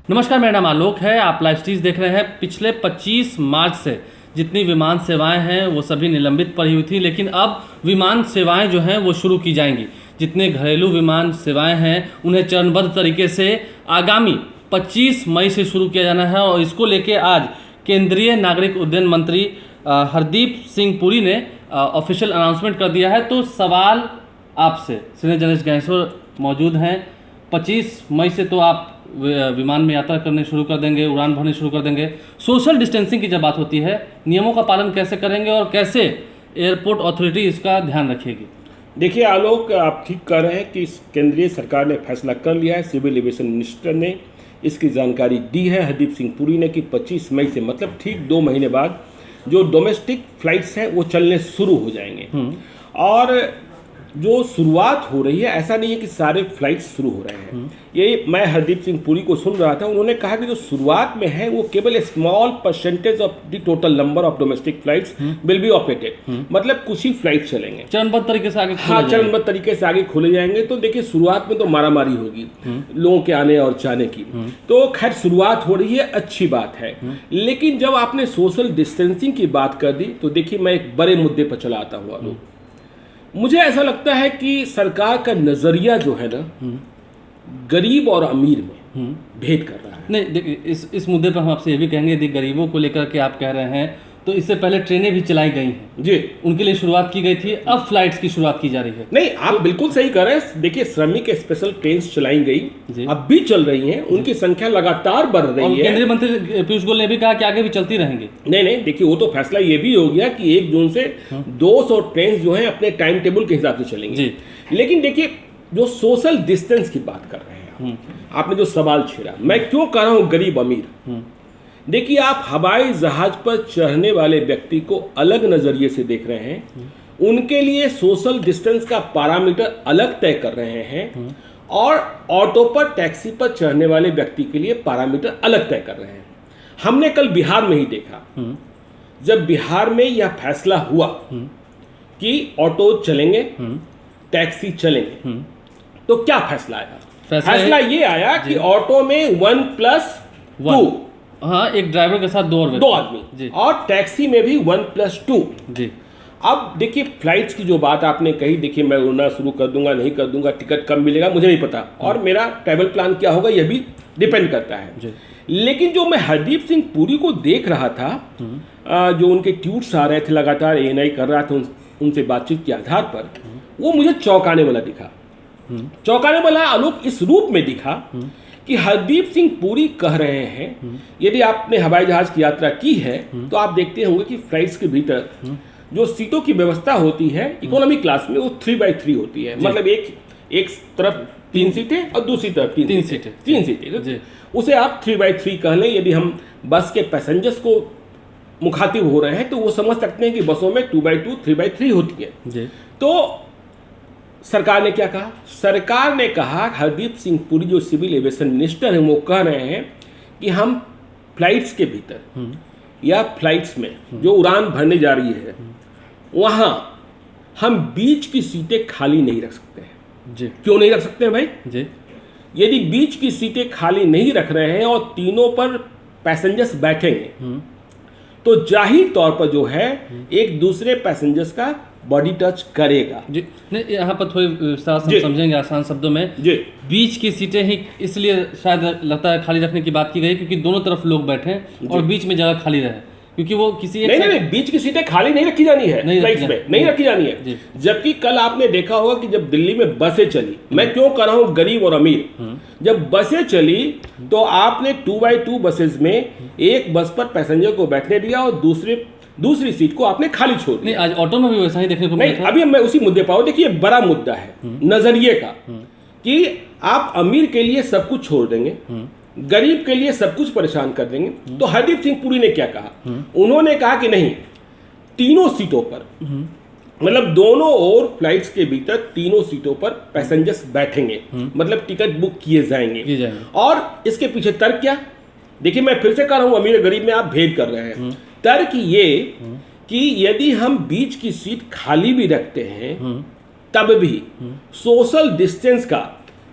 नमस्कार, मेरा नाम आलोक है। आप लाइव स्ट्रीज देख रहे हैं। पिछले 25 मार्च से जितनी विमान सेवाएं हैं वो सभी निलंबित पड़ी हुई थी, लेकिन अब विमान सेवाएं जो हैं वो शुरू की जाएंगी। जितने घरेलू विमान सेवाएं हैं उन्हें चरणबद्ध तरीके से आगामी 25 मई से शुरू किया जाना है और इसको लेके आज केंद्रीय नागरिक उड्डयन मंत्री हरदीप सिंह पुरी ने ऑफिशियल अनाउंसमेंट कर दिया है। तो सवाल आपसे, श्री जनेश गैसोर मौजूद हैं। 25 मई से तो आप विमान में यात्रा करने शुरू कर देंगे, उड़ान भरने शुरू कर देंगे। सोशल डिस्टेंसिंग की जब बात होती है, नियमों का पालन कैसे करेंगे और कैसे एयरपोर्ट अथॉरिटी इसका ध्यान रखेगी? देखिए आलोक, आप ठीक कह रहे हैं कि केंद्रीय सरकार ने फैसला कर लिया है। सिविल एविएशन मिनिस्टर ने इसकी जानकारी दी है हरदीप सिंह पुरी ने कि 25 मई से मतलब ठीक 2 महीने बाद जो डोमेस्टिक फ्लाइट्स हैं वो चलने शुरू हो जाएंगे। और जो शुरुआत हो रही है, ऐसा नहीं है कि सारे फ्लाइट्स शुरू हो रहे हैं। ये मैं हरदीप सिंह पुरी को सुन रहा था, उन्होंने कहा कि जो शुरुआत में है वो केवल small percentage of the total number of domestic flights will be operated, मतलब कुछ ही फ्लाइट चलेंगे चरणबद्ध तरीके से आगे। हाँ, चरणबद्ध तरीके से आगे खोले जाएंगे। तो देखिए, शुरुआत में तो मारामारी होगी लोगों के आने और जाने की, तो खैर शुरुआत हो रही है, अच्छी बात है। लेकिन जब आपने सोशल डिस्टेंसिंग की बात कर दी तो देखिए, मैं एक बड़े मुद्दे पर चला आता हूँ। मुझे ऐसा लगता है कि सरकार का नजरिया जो है ना, गरीब और अमीर में भेद कर रहा है। नहीं, देखिए इस मुद्दे पर हम आपसे ये भी कहेंगे, यदि गरीबों को लेकर के आप कह रहे हैं तो इससे पहले ट्रेनें भी चलाई गई हैं जी, उनके लिए शुरुआत की गई थी, अब फ्लाइट्स की शुरुआत की जा रही है। नहीं, आप बिल्कुल सही कह रहे हैं। देखिए, श्रमिक स्पेशल ट्रेन चलाई गई, अब भी चल रही हैं, उनकी संख्या लगातार बढ़ रही है। केंद्रीय मंत्री पीयूष गोयल ने भी कहा कि आगे भी चलती रहेंगी। नहीं, देखिए वो तो फैसला ये भी हो गया कि 1 जून से 200 ट्रेन जो है अपने टाइम टेबल के हिसाब से चलेंगी। लेकिन देखिए, जो सोशल डिस्टेंस की बात कर रहे हैं आपने जो सवाल छेड़ा, मैं क्यों कह रहा हूँ गरीब अमीर। देखिए, आप हवाई जहाज पर चढ़ने वाले व्यक्ति को अलग नजरिए से देख रहे हैं, उनके लिए सोशल डिस्टेंस का पैरामीटर अलग तय कर रहे हैं, और ऑटो पर टैक्सी पर चढ़ने वाले व्यक्ति के लिए पैरामीटर अलग तय कर रहे हैं। हमने कल बिहार में ही देखा, जब बिहार में यह फैसला हुआ कि ऑटो चलेंगे, टैक्सी चलेंगे, तो क्या फैसला आया? फैसला ये आया कि ऑटो में 1+2, हाँ, एक ड्राइवर के साथ 2 आदमी, और टैक्सी में भी 1+2 जी। अब देखिए, फ्लाइट्स की जो बात आपने कही, देखिए मैं उड़ना शुरू कर दूंगा, नहीं कर दूंगा, टिकट कब मिलेगा मुझे नहीं पता, और मेरा ट्रैवल प्लान क्या होगा यह भी डिपेंड करता है जी। लेकिन जो मैं हरदीप सिंह पुरी को देख रहा था, जो उनके ट्वीट्स आ रहे थे लगातार, ANI कर रहा था उनसे बातचीत के आधार पर, वो मुझे चौंकाने वाला दिखा। चौंकाने वाला आलोक इस रूप में दिखा कि हरदीप सिंह पुरी कह रहे हैं, यदि आपने हवाई जहाज की यात्रा की है तो आप देखते होंगे कि फ्लाइट्स के भीतर जो सीटों की व्यवस्था होती है इकोनॉमी क्लास में, वो 3x3 होती है। मतलब एक तरफ 3 सीटें और दूसरी तरफ 3 सीटें, उसे आप 3x3 कह लें। यदि हम बस के पैसेंजर्स को मुखातिब हो रहे हैं तो वो समझ सकते हैं कि बसों में 2x2 3x3 होती है। तो सरकार ने क्या कहा? सरकार ने कहा, हरदीप सिंह पुरी जो सिविल एविएशन मिनिस्टर हैं वो कह रहे हैं कि हम फ्लाइट्स के भीतर या फ्लाइट्स में जो उड़ान भरने जा रही है वहाँ हम बीच की सीटें खाली नहीं रख सकते हैं जी। क्यों नहीं रख सकते हैं भाई जी? यदि बीच की सीटें खाली नहीं रख रहे हैं और तीनों पर पैसेंजर्स बैठेंगे तो जाहिर तौर पर जो है एक दूसरे पैसेंजर्स का बॉडी टच करेगा जी। नहीं, यहाँ पर थोड़ी विस्तार से समझेंगे आसान शब्दों में जी। बीच की सीटें ही इसलिए शायद लगता है खाली रखने की बात की गई क्योंकि दोनों तरफ लोग बैठे हैं और बीच में जगह खाली रहे, क्योंकि वो किसी एक नहीं, बीच की सीटें खाली नहीं रखी जानी है, फ्लाइट्स में नहीं रखी जानी है। जबकि कल आपने देखा होगा कि जब दिल्ली में बसें चली, मैं क्यों कह रहा हूँ गरीब और अमीर, जब बसें चली तो आपने 2x2 बसेस में एक बस पर पैसेंजर को बैठने दिया और दूसरी सीट को आपने खाली छोड़ दिया। आज ऑटो में भी वैसा ही देखने को मिला। नहीं, अभी मैं उसी मुद्दे पर हूं। देखिए, बड़ा मुद्दा है नजरिए का, कि आप अमीर के लिए सब कुछ छोड़ देंगे, गरीब के लिए सब कुछ परेशान कर देंगे। तो हरदीप सिंह पुरी ने क्या कहा? उन्होंने कहा कि नहीं, तीनों सीटों पर, मतलब दोनों ओर फ्लाइट्स के भीतर तीनों सीटों पर पैसेंजर्स बैठेंगे, मतलब टिकट बुक किए जाएंगे। और इसके पीछे तर्क क्या? देखिए, मैं फिर से कह रहा हूं, अमीर गरीब में आप भेद कर रहे हैं। तर्क ये कि यदि हम बीच की सीट खाली भी रखते हैं तब भी सोशल डिस्टेंस का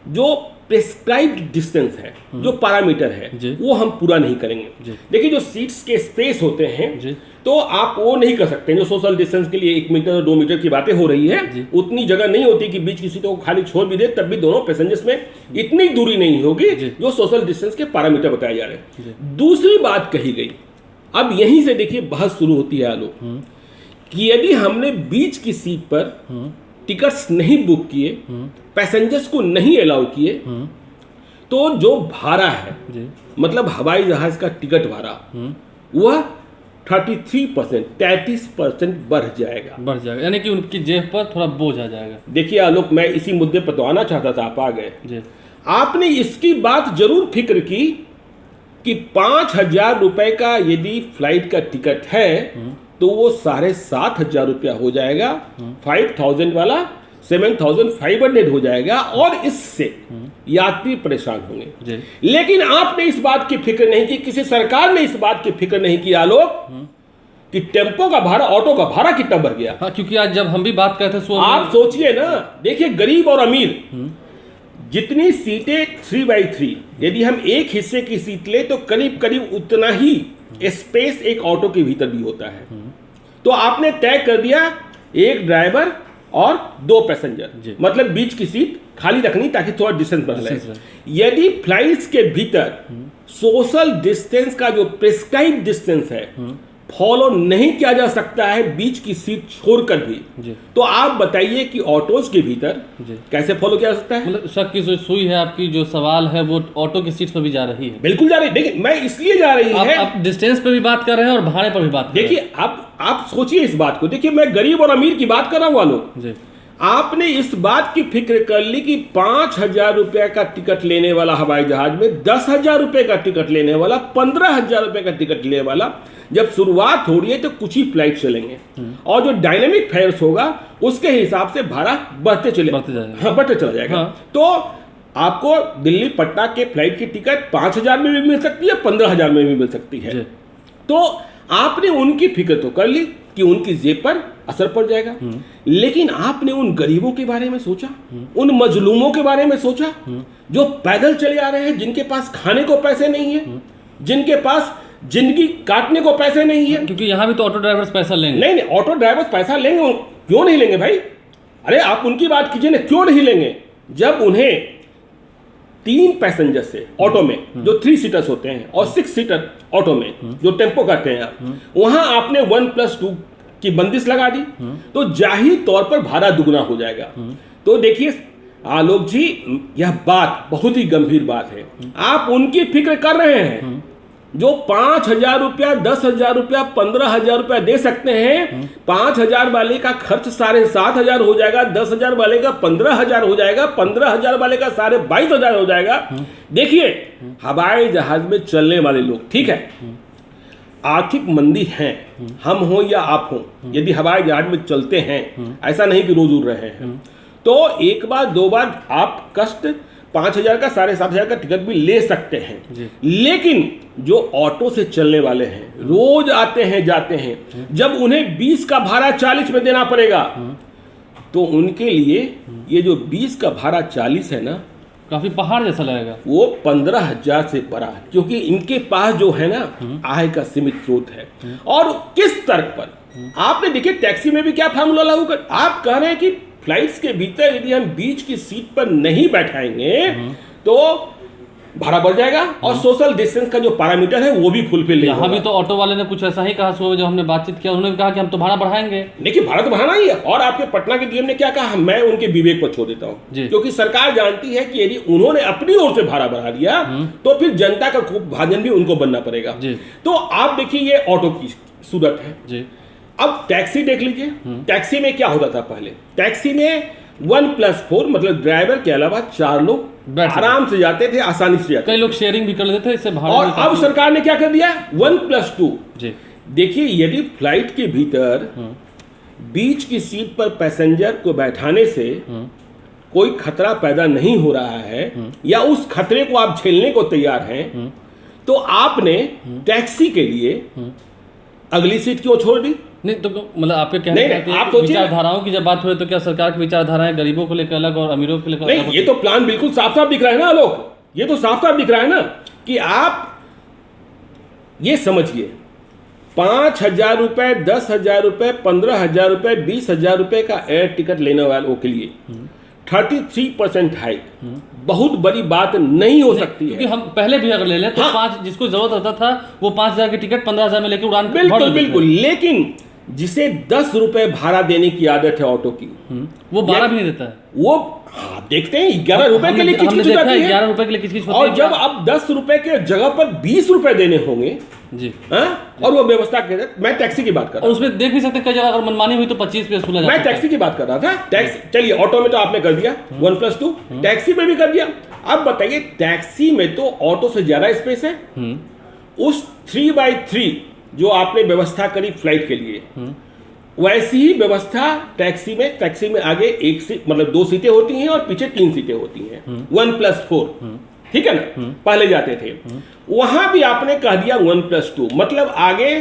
जो प्रिस्क्राइब्ड डिस्टेंस है, जो पैरामीटर है, वो हम पूरा नहीं करेंगे। देखिए जो सीट्स के स्पेस होते हैं तो आप वो नहीं कर सकते। जो सोशल डिस्टेंस के लिए 1 मीटर और 2 मीटर की बातें हो रही है, उतनी जगह नहीं होती कि बीच की सीटों को खाली छोड़ भी दे, तब भी दोनों पैसेंजर्स में इतनी दूरी नहीं होगी जो सोशल डिस्टेंस के पैरामीटर बताए जा रहे हैं। दूसरी बात कही गई, अब यहीं से देखिए बहस शुरू होती है आलोक, कि यदि हमने बीच की सीट पर टिकट्स नहीं बुक किए, पैसेंजर्स को नहीं अलाउ किए, तो जो भाड़ा है, मतलब हवाई जहाज का टिकट भाड़ा, वह 33% बढ़ जाएगा, यानी कि उनकी जेब पर थोड़ा बोझ आ जाएगा। देखिए आलोक, मैं इसी मुद्दे पर तो आना चाहता था, आप आ गए। आपने इसकी बात जरूर फिक्र की कि 5,000 रुपए का यदि फ्लाइट का टिकट है तो वो 7,500 रुपया हो जाएगा, 5,000 वाला 7,500 हो जाएगा, और इससे यात्री परेशान होंगे। लेकिन आपने इस बात की फिक्र नहीं की, किसी सरकार ने इस बात की फिक्र नहीं की आलोक कि टेम्पो का भाड़ा, ऑटो का भाड़ा कितना बढ़ गया। हाँ, क्योंकि आज जब हम भी बात करते थे, आप सोचिए ना, देखिए गरीब और अमीर, जितनी सीटें 3x3, यदि हम एक हिस्से की सीट ले तो करीब करीब उतना ही स्पेस एक ऑटो के भीतर भी होता है। तो आपने तय कर दिया एक ड्राइवर और 2 पैसेंजर, मतलब बीच की सीट खाली रखनी ताकि थोड़ा डिस्टेंस बना रहे। यदि फ्लाइट्स के भीतर सोशल डिस्टेंस का जो प्रिस्क्राइब डिस्टेंस है फॉलो नहीं किया जा सकता है बीच की सीट छोड़कर भी, तो आप बताइए कि ऑटोज के भीतर कैसे फॉलो किया जा सकता है। मतलब शक की सुई है आपकी, जो सवाल है वो ऑटो की सीट पर भी जा रही है। बिल्कुल जा रही है। देखिए मैं इसलिए जा रही है, आप डिस्टेंस पे भी बात कर रहे हैं और भाड़े पर भी बात कर रहे हैं। देखिए आप सोचिए इस बात को। देखिए मैं गरीब और अमीर की बात कर रहा हूं वालों, आपने इस बात की फिक्र कर ली कि 5,000 रुपए का टिकट लेने वाला हवाई जहाज में 10,000 रुपए का टिकट लेने वाला, 15,000 रुपए का टिकट लेने वाला, जब शुरुआत हो रही है तो कुछ ही फ्लाइट चलेंगे, और जो डायनेमिक फेयर्स होगा उसके हिसाब से भाड़ा बढ़ते चला जाएगा। तो आपको दिल्ली पटना के फ्लाइट की टिकट 5,000 में भी मिल सकती है, 15,000 में भी मिल सकती है। तो आपने उनकी फिक्र तो कर ली कि उनकी जेब पर असर पड़ जाएगा, लेकिन आपने उन गरीबों के बारे में सोचा, उन मजलूमों के बारे में सोचा जो पैदल चले आ रहे हैं, जिनके पास खाने को पैसे नहीं है, जिनके पास जिंदगी काटने को पैसे नहीं है। क्योंकि यहाँ भी तो ऑटो ड्राइवर्स पैसा लेंगे। नहीं, ऑटो ड्राइवर्स पैसा लेंगे, क्यों नहीं लेंगे भाई? अरे आप उनकी बात कीजिए ना, क्यों नहीं लेंगे? जब उन्हें 3 पैसेंजर से ऑटो में जो 3 सीटर्स होते हैं और 6 सीटर ऑटो में जो टेम्पो करते हैं आप, वहां आपने 1+2 की बंदिश लगा दी, तो जाहिर तौर पर भाड़ा दुगना हो जाएगा। तो देखिए आलोक जी, यह बात बहुत ही गंभीर बात है। आप उनकी फिक्र कर रहे हैं जो 5,000 रुपया, 10,000 रुपया, 15,000 रुपया दे सकते हैं। 5,000 वाले का खर्च 7,500 हो जाएगा, 10,000 वाले का 15,000 हो जाएगा, 15,000 वाले का 22,500 हो जाएगा। देखिए हवाई जहाज में चलने वाले लोग, ठीक है, आर्थिक मंदी है, हम हो या आप हो, यदि हवाई जहाज में चलते हैं, ऐसा नहीं कि रोज उड़ रहे हैं, तो एक बार 2 बार आप कष्ट 5,000 का 7,500 का टिकट भी ले सकते हैं। लेकिन जो ऑटो से चलने वाले हैं, रोज आते हैं जाते हैं, जब उन्हें 20 का भाड़ा 40 में देना पड़ेगा, तो उनके लिए ये जो 20 का भाड़ा 40 है ना, काफी पहाड़ जैसा लगेगा। वो 15,000 से बड़ा है, क्योंकि इनके पास जो है ना आय का सीमित स्रोत है। और किस तर्क पर आपने देखिए टैक्सी में भी क्या फार्मूला लागू कर, आप कह रहे हैं कि फ्लाइट्स के भीतर यदि हम बीच की सीट पर नहीं बैठाएंगे तो भाड़ा बढ़ जाएगा, और सोशल डिस्टेंस का जो पैरामीटर है वो भी फुलफिल नहीं होगा। यहाँ भी तो ऑटो वाले ने कुछ ऐसा ही कहा, सुबह जब हमने बातचीत किया उन्होंने कहा कि हम तो भाड़ा बढ़ाएंगे। देखिए भाड़ा तो बढ़ाना ही है, और आपके पटना के डीएम ने क्या कहा, मैं उनके विवेक पर छोड़ देता हूँ, क्योंकि सरकार जानती है कि यदि उन्होंने अपनी ओर से भाड़ा बढ़ा दिया तो फिर जनता का खूब भाजन भी उनको बनना पड़ेगा। तो आप देखिए ये ऑटो की सूरत है। अब टैक्सी देख लीजिए, टैक्सी में क्या होता था पहले, टैक्सी में 1+4 मतलब ड्राइवर के अलावा 4 लोग आराम से जाते थे, आसानी से जाते, कई लोग शेयरिंग भी कर लेते थे, इससे भाड़ा। और अब सरकार ने क्या कर दिया, 1+2। देखिए यदि फ्लाइट के भीतर बीच की सीट पर पैसेंजर को बैठाने से कोई खतरा पैदा नहीं हो रहा है, या उस खतरे को आप झेलने को तैयार हैं, तो आपने टैक्सी के लिए अगली सीट क्यों छोड़ दी? नहीं तो मतलब आपके कहने नहीं, का आप सोचिए। विचारधाराओं की जब बात हो तो क्या सरकार की विचारधाराएं गरीबों को लेकर अलग और अमीरों को लेकर अलग नहीं, ये तो प्लान बिल्कुल साफ साफ दिख रहा है ना आलोक, ये तो साफ साफ दिख रहा है ना कि आप ये समझिए 5,000 रुपए, 10,000 रुपए, 15,000 रुपए, 20,000 रुपए का एयर टिकट लेने वालों के लिए 33% हाइक बहुत बड़ी बात नहीं हो सकती क्योंकि है। हम पहले भी अगर ले लें तो हाँ। 5 जिसको जरूरत होता था वो 5,000 की टिकट 15,000 में लेकर उड़ान भर बिल्कुल देते थे। बिल्कुल, लेकिन जिसे 10 रुपए भाड़ा देने की आदत है ऑटो की, वो 12 भी नहीं देता है। वो आप देखते हैं 11 रुपए के लिए हमने किचकिच देखा जाती है है। 11 रुपए के लिए किचकिच होती और है। जब अब 10 रुपए के जगह पर 20 रुपए देने होंगे, जी, हाँ? और वो व्यवस्था के तहत, मैं टैक्सी की बात कर रहा और हूँ, उसमें देख भी सकते हैं कई जगह अगर मनमानी हुई तो 25 पे वसूला जा मैं सकता है। टैक्सी की बात कर रहा था। टैक्सी चलिए, ऑटो में तो आपने कर दिया 1+2, टैक्सी में भी कर दिया। अब बताइए, टैक्सी में तो ऑटो से ज्यादा स्पेस है। उस 3x3 जो आपने व्यवस्था करी फ्लाइट के लिए, वैसी ही व्यवस्था टैक्सी में आगे एक सीट, मतलब 2 सीटें होती हैं और पीछे 3 सीटें होती हैं, 1+4, ठीक है ना, पहले जाते थे। वहां भी आपने कह दिया 1+2, मतलब आगे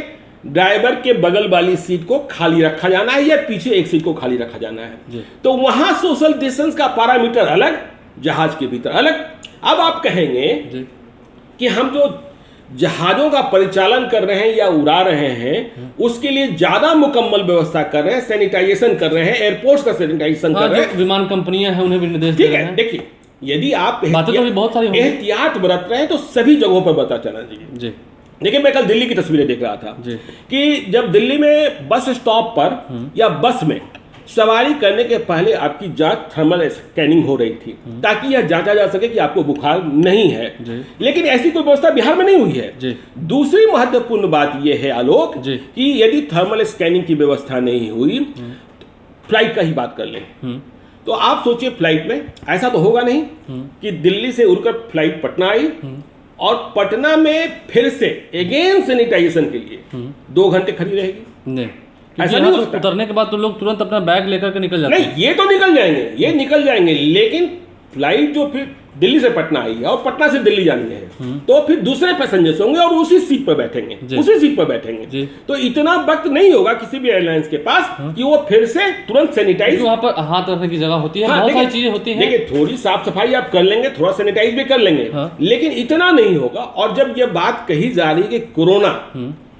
ड्राइवर के बगल वाली सीट को खाली रखा जाना है या पीछे एक सीट को खाली रखा जाना है। तो वहां सोशल डिस्टेंस का पैरामीटर अलग, जहाज के भीतर अलग। अब आप कहेंगे कि हम जो जहाजों का परिचालन कर रहे हैं या उड़ा रहे हैं उसके लिए ज्यादा मुकम्मल व्यवस्था कर रहे हैं, सैनिटाइजेशन कर रहे हैं, एयरपोर्ट्स का सैनिटाइजेशन कर रहे हैं, विमान कंपनियां हैं उन्हें भी निर्देश दे ठीक रहे है। हैं। देखिए, यदि आप बातें तो भी बहुत सारी होंगी। एहतियात बरत रहे हैं तो सभी जगहों पर बता चलना चाहिए। जी, देखिए, मैं कल दिल्ली की तस्वीरें देख रहा था जी। कि जब दिल्ली में बस स्टॉप पर या बस में सवारी करने के पहले आपकी जांच थर्मल स्कैनिंग हो रही थी ताकि यह जांचा जा सके कि आपको बुखार नहीं है, लेकिन ऐसी कोई व्यवस्था बिहार में नहीं हुई है। जी। दूसरी महत्वपूर्ण बात यह है आलोक जी। कि यदि थर्मल स्कैनिंग की व्यवस्था नहीं हुई, फ्लाइट का ही बात कर लें, तो आप सोचिए फ्लाइट में ऐसा तो होगा नहीं कि दिल्ली से उड़कर फ्लाइट पटना आई और पटना में फिर से अगेन सैनिटाइजेशन के लिए 2 घंटे खड़ी रहेगी। नहीं, ऐसा क्योंकि नहीं यहाँ हो तो सकता। उतरने के बाद तो लोग तुरंत अपना बैग लेकर के निकल जाते हैं। नहीं, ये तो निकल जाएंगे, ये निकल जाएंगे, लेकिन फ्लाइट जो फिर दिल्ली से पटना आई है और पटना से दिल्ली जानी है, तो फिर दूसरे पैसेंजर्स होंगे और उसी सीट पर बैठेंगे, उसी सीट पर बैठेंगे। तो इतना वक्त नहीं होगा किसी भी एयरलाइंस के पास कि वो फिर से तुरंत सैनिटाइज, वहाँ पर हाथ रखने की जगह होती है, हाँ, बहुत सारी चीजें होती हैं। देखिए, थोड़ी साफ सफाई आप कर लेंगे, थोड़ा सैनिटाइज भी कर लेंगे, लेकिन इतना नहीं होगा। और जब ये बात कही जा रही है कि कोरोना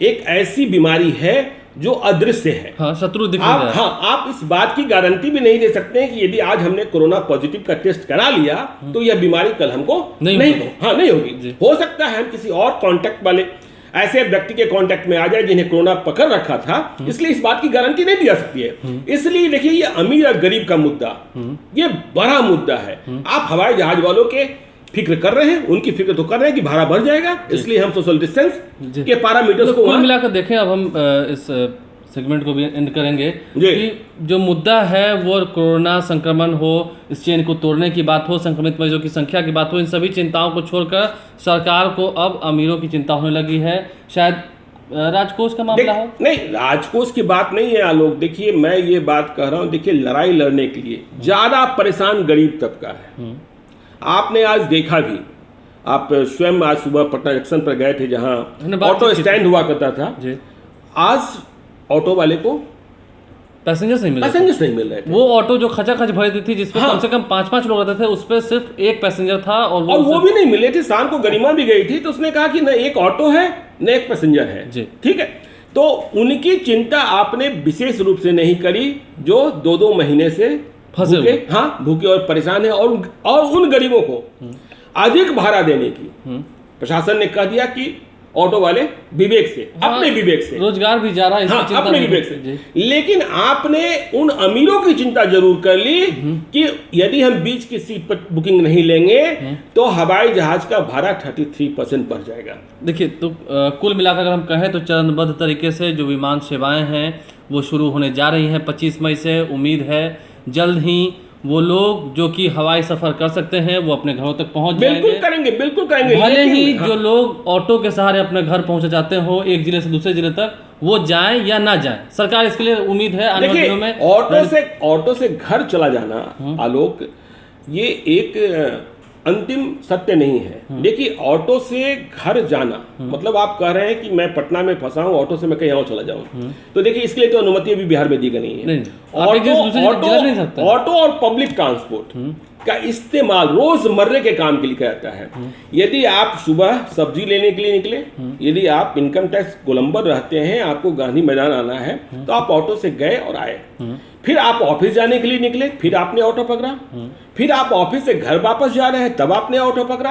एक ऐसी बीमारी है जो अदृश्य है, हाँ, शत्रु दिख आप, रहा है। हाँ, आप इस बात की गारंटी भी नहीं दे सकते हैं कि यदि आज हमने कोरोना पॉजिटिव का टेस्ट करा लिया तो यह बीमारी कल हमको नहीं होगी। हो सकता है हम किसी और कांटेक्ट वाले ऐसे व्यक्ति के कांटेक्ट में आ जाए जिन्हें कोरोना पकड़ रखा था, इसलिए इस बात की गारंटी नहीं दी जा सकती है। इसलिए देखिए, ये अमीर और गरीब का मुद्दा, ये बड़ा मुद्दा है। आप हवाई जहाज वालों के फिक्र कर रहे हैं, उनकी फिक्र तो कर रहे हैं कि भाड़ा बढ़ जाएगा, इसलिए हम सोशल डिस्टेंस के पैरामीटर्स को कुल मिलाकर देखें। अब हम इस सेगमेंट को भी एंड करेंगे कि जो मुद्दा है वो कोरोना संक्रमण हो, इस चेन को तोड़ने की बात हो, संक्रमित मरीजों की संख्या की बात हो, इन सभी चिंताओं को छोड़कर सरकार को अब अमीरों की चिंता होने लगी है। शायद राजकोष का मामला हो। नहीं, राजकोष की बात नहीं है आलोक। देखिए, मैं ये बात कह रहा हूँ, देखिए, लड़ाई लड़ने के लिए ज्यादा परेशान गरीब तबका है। आपने आज देखा भी, आप स्वयं आज सुबह पटना जंक्शन पर गए थे जहां ऑटो स्टैंड हुआ करता था। आज ऑटो वाले को पैसेंजर्स नहीं मिल रहे थे। वो ऑटो जो खचाखच भरी थी जिसमें कम से कम 5-5 लोग रहते थे, उस पर सिर्फ एक पैसेंजर था और वो भी नहीं मिले थे। शाम को गरिमा भी गई थी तो उसने कहा कि न एक ऑटो है न एक पैसेंजर है। ठीक है, तो उनकी चिंता आपने विशेष रूप से नहीं करी जो 2-2 महीने से भूखे और परेशान है। और उन गरीबों को अधिक भाड़ा देने की प्रशासन ने कह दिया कि ऑटो वाले विवेक से, अपने विवेक से, रोजगार भी जा रहा है, हाँ, अपने विवेक से। लेकिन आपने उन अमीरों की चिंता जरूर कर ली कि यदि हम बीच की सीट पर बुकिंग नहीं लेंगे तो हवाई जहाज का भाड़ा 33% बढ़ जाएगा। देखिए, तो कुल मिलाकर अगर हम कहें तो चरणबद्ध तरीके से जो विमान सेवाएं हैं वो शुरू होने जा रही हैं 25 मई से। उम्मीद है जल्द ही वो लोग जो कि हवाई सफर कर सकते हैं वो अपने घरों तक पहुंच जाएंगे। बिल्कुल करेंगे। भले ही जो लोग ऑटो के सहारे अपने घर पहुंचे जाते हो एक जिले से दूसरे जिले तक, वो जाएं या ना जाएं, सरकार इसके लिए उम्मीद है आने वाले दिनों में। ऑटो से घर चला जाना आलोक, ये एक अंतिम सत्य नहीं है। देखिए ऑटो से घर जाना मतलब आप कह रहे हैं कि मैं पटना में फंसा हूँ, ऑटो से मैं कहीं और चला जाऊँ, तो देखिए इसके लिए तो अनुमति अभी बिहार में दी गई नहीं है। आप एक जगह से दूसरी जगह नहीं जा सकते। ऑटो और पब्लिक ट्रांसपोर्ट का इस्तेमाल रोजमर्रे के काम के लिए किया जाता है। यदि आप सुबह सब्जी लेने के लिए निकले, यदि आप इनकम टैक्स गोलंबर रहते हैं, आपको गांधी मैदान आना है, तो आप ऑटो से गए और आए। फिर आप ऑफिस जाने के लिए निकले, फिर आपने ऑटो पकड़ा। फिर आप ऑफिस से घर वापस जा रहे हैं, तब आपने ऑटो पकड़ा।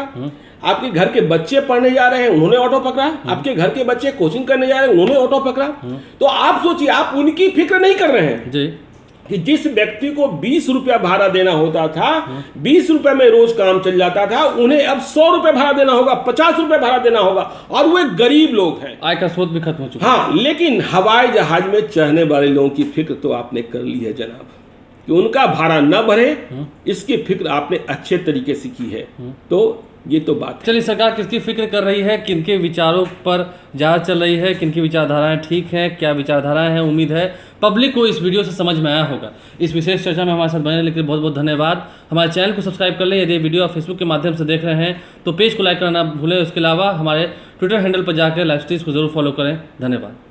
आपके घर के बच्चे पढ़ने जा रहे हैं, उन्होंने ऑटो पकड़ा। आपके घर के बच्चे कोचिंग करने जा रहे हैं, उन्होंने ऑटो पकड़ा। तो आप सोचिए, आप उनकी फिक्र नहीं कर रहे हैं जी कि जिस व्यक्ति को 20 रुपया भाड़ा देना होता था, 20 रुपए में रोज काम चल जाता था, उन्हें अब 100 रुपए भाड़ा देना होगा, 50 रुपए भाड़ा देना होगा, और वो एक गरीब लोग हैं। आय का स्रोत भी खत्म हो चुका है। हाँ, लेकिन हवाई जहाज में चढ़ने वाले लोगों की फिक्र तो आपने कर ली है जनाब, कि उनका भाड़ा न बढ़े, इसकी फिक्र आपने अच्छे तरीके से की है। तो ये तो बात है। चलिए, सरकार किसकी फिक्र कर रही है, किनके विचारों पर जांच चल रही है, किनकी विचारधाराएं ठीक हैं, क्या विचारधाराएं हैं, उम्मीद है पब्लिक को इस वीडियो से समझ में आया होगा। इस विशेष चर्चा में हमारे साथ बने रहने के लिए बहुत बहुत धन्यवाद। हमारे चैनल को सब्सक्राइब कर लें। यदि वीडियो आप फेसबुक के माध्यम से देख रहे हैं तो पेज को लाइक करना भूलें। उसके अलावा हमारे ट्विटर हैंडल पर जाकर लाइव स्ट्रीम्स को जरूर फॉलो करें। धन्यवाद।